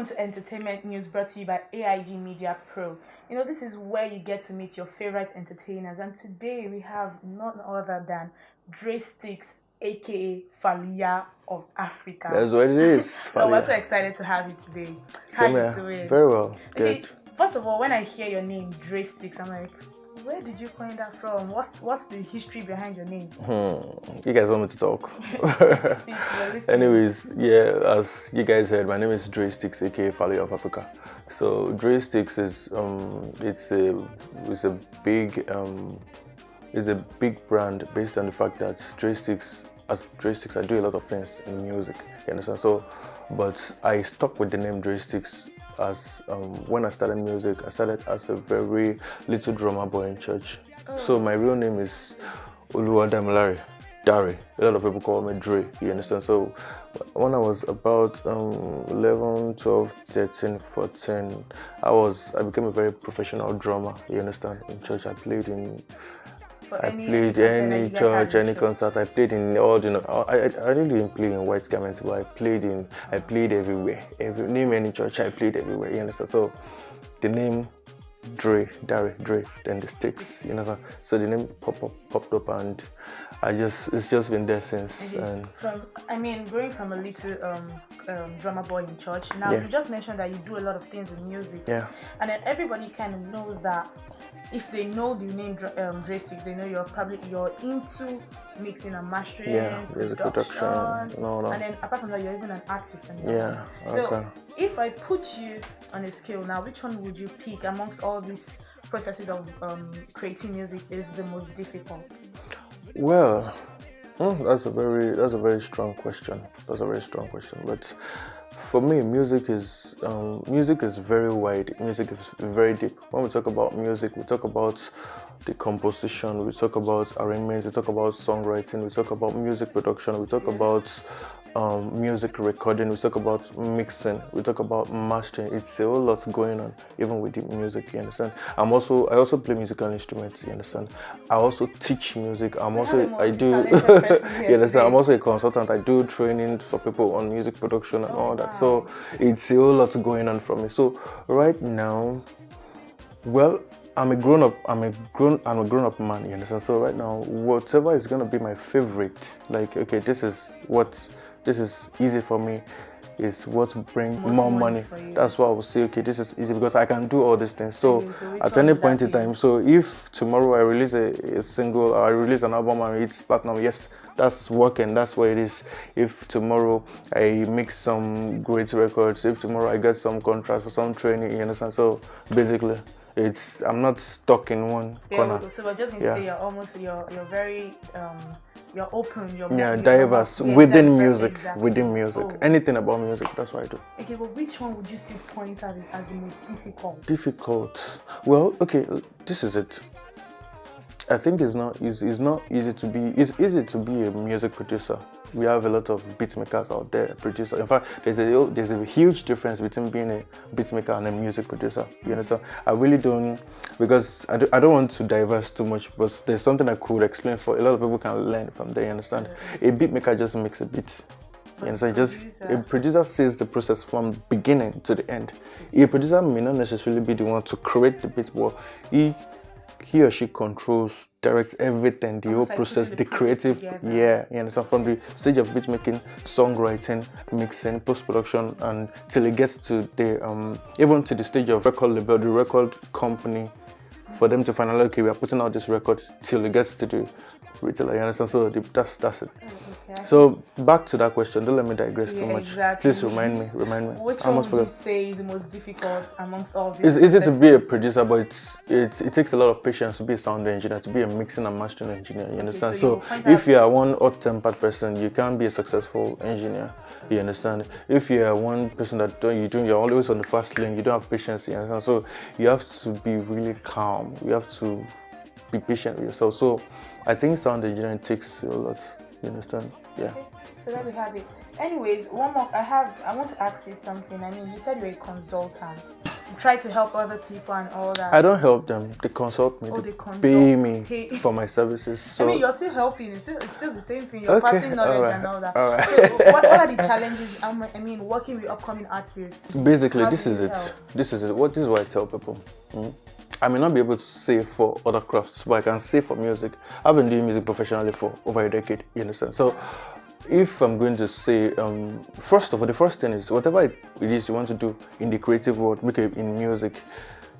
welcome to Entertainment News brought to you by AIG Media Pro. You know, this is where you get to meet your favorite entertainers, and today we have none other than Dresricks, A.k.a. Faluya of Africa. That's what it is. So we're so excited to have you today. How you doing? Very well. Okay, Good. first of all, when I hear your name, Dresricks, I'm like, where did you coin that from? What's the history behind your name? You guys want me to talk? Speak, Anyways, yeah, as you guys heard, my name is Dresricks, A.k.a. Faluya of Africa. So Dresricks is it's a big brand based on the fact that Dresricks, I do a lot of things in music. You understand? So, but I stuck with the name Dresricks as when I started music. I started as a very little drummer boy in church. So my real name is Oluwadamilare Dare. A lot of people call me Dre. You understand? So when I was about 11, 12, 13, 14, I became a very professional drummer. You understand? In church, I played in. I played any church, any concert. I played in all, I didn't play in white garments, but I played everywhere. Name any church, I played everywhere. You understand? So the name Dre, then the sticks. You know, so the name popped up, and it's just been there since. And growing from a little drummer boy in church. Now you just mentioned that you do a lot of things in music. Yeah. And then everybody kind of knows that. If they know the name Dresricks, they know you're into mixing and mastering, production. And then apart from that, you're even an artist. So if I put you on a scale now, which one would you pick amongst all these processes of creating music is the most difficult? Well, that's a very strong question. But for me, music is very wide. Music is very deep. When we talk about music, we talk about the composition, we talk about arrangements, we talk about songwriting, we talk about music production, we talk about music recording, we talk about mixing, we talk about mastering. It's a whole lot going on, even with the music. You understand? I also play musical instruments. You understand? I also teach music. You understand? I'm also a consultant. I do training for people on music production and all that. So it's a whole lot going on for me. So right now, well, I'm a grown-up man, you understand? So right now, whatever is gonna be my favorite, like, okay, this is easy for me, is what brings more money. That's why I would say, okay, this is easy because I can do all these things. So at any point in time, so if tomorrow I release a single or I release an album and it's platinum, yes, that's working, that's what it is. If tomorrow I make some great records, if tomorrow I get some contracts or some training, you understand? So basically, I'm not stuck in one corner. So we're just going to say you're very you're open, you're diverse within music. Anything about music, that's what I do. Okay, but which one would you still point at as the most difficult? Difficult. Well, okay, this is it. I think it's easy to be a music producer. We have a lot of beat makers out there, producers. In fact, there's a huge difference between being a beat maker and a music producer. You understand? I really don't, because I don't want to diverse too much, but there's something I could explain for a lot of people can learn from there. You understand? A beat maker just makes a beat. You understand? A producer sees the process from beginning to the end. A producer may not necessarily be the one to create the beat, but he or she controls, directs everything, the whole process, the creative, you understand, from the stage of beat making, songwriting, mixing, post-production, and till it gets to even to the stage of record label, the record company, for them to finally, okay, we are putting out this record, till it gets to the retailer, you understand? So that's it. Okay. So back to that question, don't let me digress too much. Exactly. Please remind me. Which one would you say is the most difficult amongst all of these? It's easy to be a producer, but it takes a lot of patience to be a sound engineer, to be a mixing and mastering engineer. You understand? So if you are one hot-tempered person, you can't be a successful engineer. You understand? If you are one person that you're always on the fast lane, you don't have patience. You understand? So you have to be really calm. You have to be patient with yourself. So I think sound engineering takes a lot. You understand? Yeah. Okay. So there we have it. Anyways, one more. I want to ask you something. I mean, you said you're a consultant. try to help other people and all that? I don't help them. They consult me. They pay me for my services. So I mean, you're still helping. It's still the same thing. You're passing knowledge and all that. All right. So what are the challenges? I mean, working with upcoming artists. Basically, this is it. This is what I tell people. I may not be able to say for other crafts, but I can say for music. I've been doing music professionally for over a decade. You understand? So if I'm going to say, first of all, the first thing is whatever it is you want to do in the creative world, make it in music.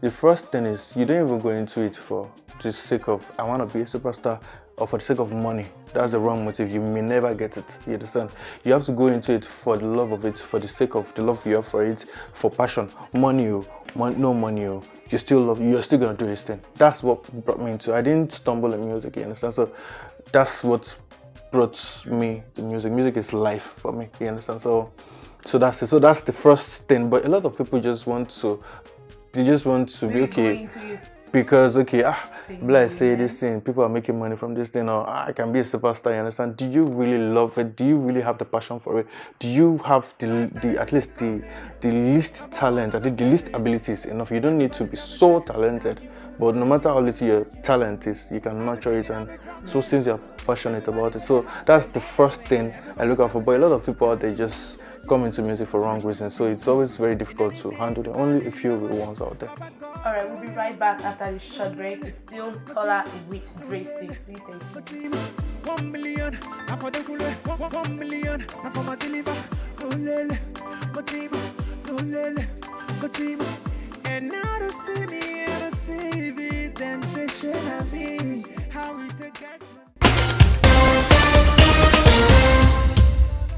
The first thing is you don't even go into it for the sake of I want to be a superstar or for the sake of money. That's the wrong motive. You may never get it. You understand? You have to go into it for the love of it, for the sake of the love you have for it, for passion. No money. You're still gonna do this thing. That's what brought me into. I didn't stumble in music. You understand? So that's what brought me to music. Music is life for me. You understand? So that's it. So that's the first thing. But a lot of people just want to be okay. Because let's say this thing, people are making money from this thing, or I can be a superstar. You understand? Do you really love it? Do you really have the passion for it? Do you have at least the least talent, the least abilities enough? You don't need to be so talented, but no matter how little your talent is, you can nurture it. And so since you're passionate about it, so that's the first thing I look out for. But a lot of people out there just come into music for wrong reasons, so it's always very difficult to handle them. Only a few ones out there. All right, we'll be right back after this short break. It's still Tola with Dresricks. Please stay tuned. 1 million, I for the 1 million, I for my silver, no lele, my team, no lele, my team. And now to see me on the TV, then say shit at me, how we take that.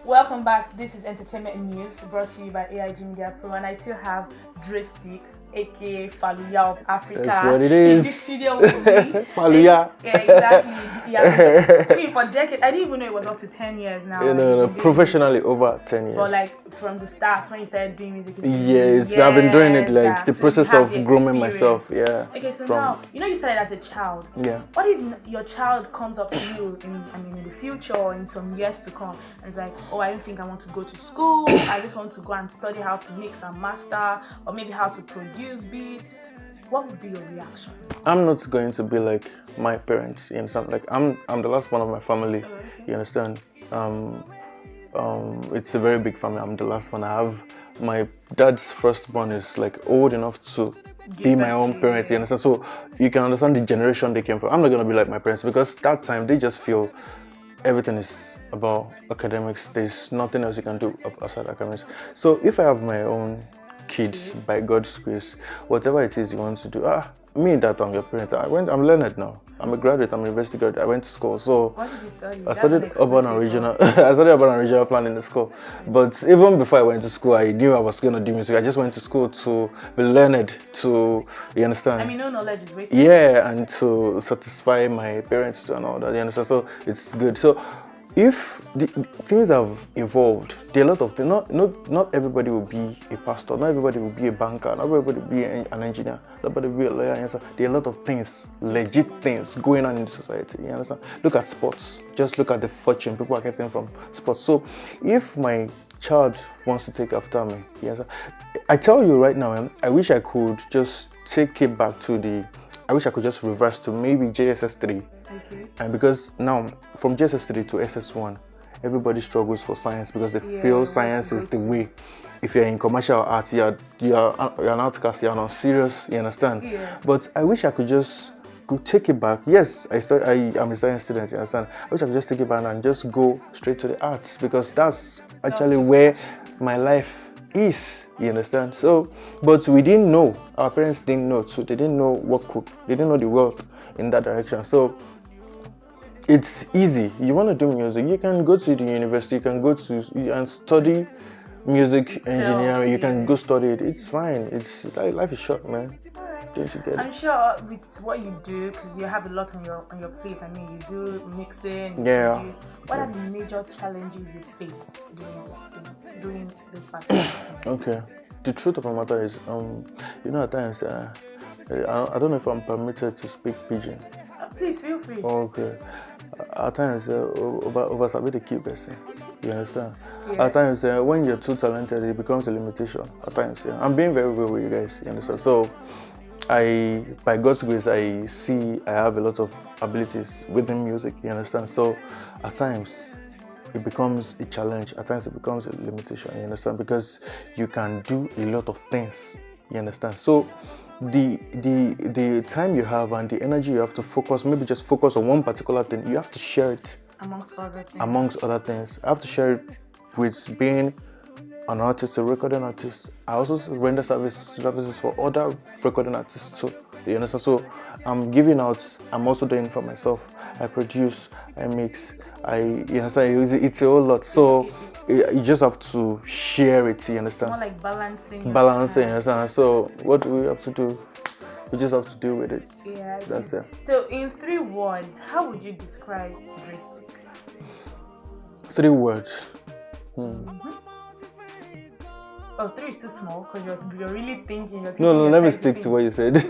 Welcome back. This is Entertainment News brought to you by AIG Media Pro, and I still have Dresricks, A.k.a. Faluya of Africa. That's what it is. In this studio with me. Faluya. Yeah, exactly. Yeah, I mean, for decades, I didn't even know it was up to 10 years now. No, professionally over 10 years. But like from the start, when you started doing music, I've been doing it like the process of grooming myself. Yeah. Okay, so now you started as a child. Yeah. What if your child comes up to you in the future or in some years to come and it's like, oh, I don't think I want to go to school. I just want to go and study how to mix and master, or maybe how to produce beats. What would be your reaction? I'm not going to be like my parents. You understand? Like I'm the last one of my family. You understand? It's a very big family. I'm the last one. I have my dad's firstborn is like old enough to be my own parent. You understand? So you can understand the generation they came from. I'm not gonna be like my parents because that time they just feel everything is about academics. There's nothing else you can do outside academics. So if I have my own kids, by God's grace, whatever it is you want to do, me that I'm your parent. I'm learned now. I'm a graduate. I'm a university graduate. I went to school. So what did you study? I studied urban and regional. I studied urban and regional planning in the school. But even before I went to school, I knew I was going to do music. I just went to school to be learned. You understand? I mean, no knowledge is wasted. Yeah, and to satisfy my parents and all that. You understand? So it's good. So if the things have evolved, there are a lot of things. Not everybody will be a pastor, not everybody will be a banker, not everybody will be an engineer, not everybody will be a lawyer. There are a lot of things, legit things going on in the society. You understand? Look at sports. Just look at the fortune people are getting from sports. So if my child wants to take after me, yes, I tell you right now, I wish I could just take it back to I wish I could just reverse to maybe JSS 3. Okay. And because now from JSS 3 to SS1, everybody struggles for science because they feel science is the way. If you're in commercial arts, you're an outcast, you're not serious, you understand? Yes. But I wish I could just take it back. Yes, I'm a science student, you understand? I wish I could just take it back and just go straight to the arts because that's actually where my life is, you understand? So, but we didn't know, our parents didn't know, so they didn't know they didn't know the world in that direction. So it's easy. You want to do music, you can go to the university, you can go to and study music engineering, you can go study it. It's fine. Life is short, man. Don't you get it? I'm sure with what you do, because you have a lot on your plate. I mean, you do mixing, you produce. What are the major challenges you face doing this particular thing? Okay. The truth of the matter is, at times, I don't know if I'm permitted to speak pidgin. Please feel free. Okay. At times, over the key person. You understand? Yeah. At times, when you're too talented, it becomes a limitation. At times, I'm being very real with you guys. You understand? So, by God's grace, I see I have a lot of abilities within music. You understand? So, at times, it becomes a challenge. At times, it becomes a limitation. You understand? Because you can do a lot of things. You understand? So, the time you have and the energy you have to focus, maybe just focus on one particular thing, you have to share it amongst other things. I have to share it with being an artist, a recording artist. I also render services for other recording artists too. You understand? So I'm giving out, I'm also doing it for myself. I produce, I mix, you understand? It's a whole lot. So you just have to share it, you understand? More like balancing, you understand? So what do we have to do? We just have to deal with it. Yeah. That's it. So in 3 words, how would you describe Dresricks? 3 words. Oh, 3 is too small because you're really thinking. No, let me stick to what you said.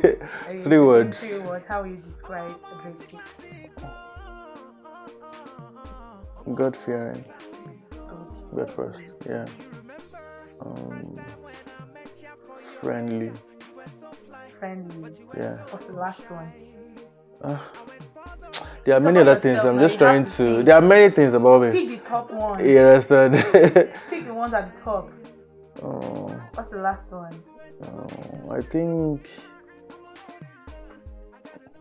3 words. In 3 words, how will you describe Dresricks? God-fearing. God first, yeah. Friendly. Yeah. What's the last one? There are many other things. I'm just trying to. There are many things about me. Pick the top ones. You understand? Pick the ones at the top. What's the last one? I think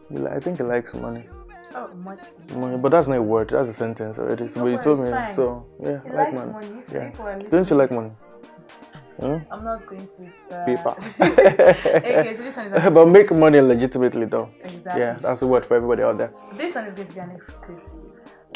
he likes money. Oh, money, but that's not a word. That's a sentence already. So, but you told me. Fine. So yeah, he like likes money. Yeah. Don't you like money? I'm not going to. Paper. Okay, so this one is. But make money legitimately, though. Exactly. Yeah, that's the word for everybody out there. This one is going to be an exclusive.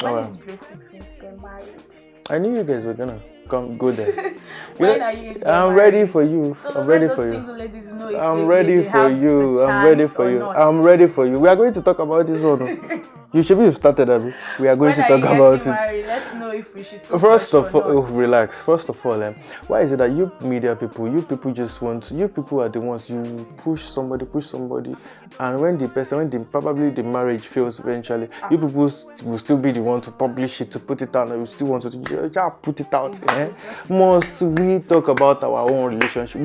When is Dresricks going to get married? I knew you guys were gonna go there. When are you going to get I'm married? ready for you. So I'm ready let for those you. single ladies know if I'm they ready for have you. a I'm ready for chance you. or not. I'm ready for you. We are going to talk about this one. You should be started, Abby. We are going to talk about it. Married? Let's know if we should still. First of all, relax. First of all, why is it that you media people, you people are the ones you push somebody, and when probably the marriage fails eventually, you people will still be the one to publish it, to put it out, and we still want to just put it out. Must we talk about our own relationship?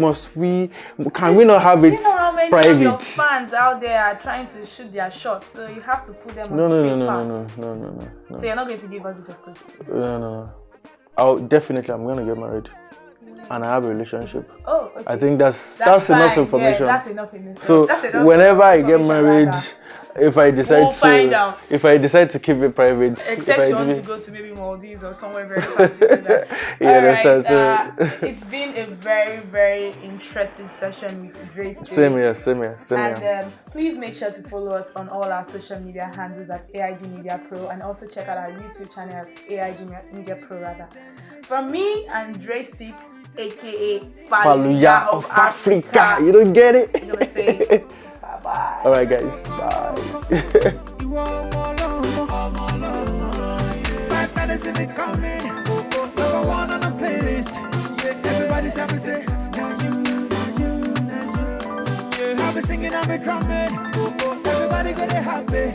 Can we not have it you know how many private? Of your fans out there are trying to shoot their shots, so you have to put them on No. So you're not going to give us this exclusive? No. I'm gonna get married, and I have a relationship. Oh, okay. I think that's enough information. Yeah, that's enough information. So whenever I get married, if I decide to keep it private, except you want to go to maybe Maldives or somewhere very fancy. You understand? So it's been a very, very interesting session with Dresricks. Same here. And please make sure to follow us on all our social media handles at AIG Media Pro, and also check out our YouTube channel at AIG Media Pro rather. From me and Dresricks, A.k.a. Faluya of Africa. You don't get it? I'm gonna say bye-bye. Alright guys, bye. 5 stars in it coming. Number 1 on the playlist. Everybody tell me say, now you. I'll be singing, I'll be drumming. Everybody get it happy.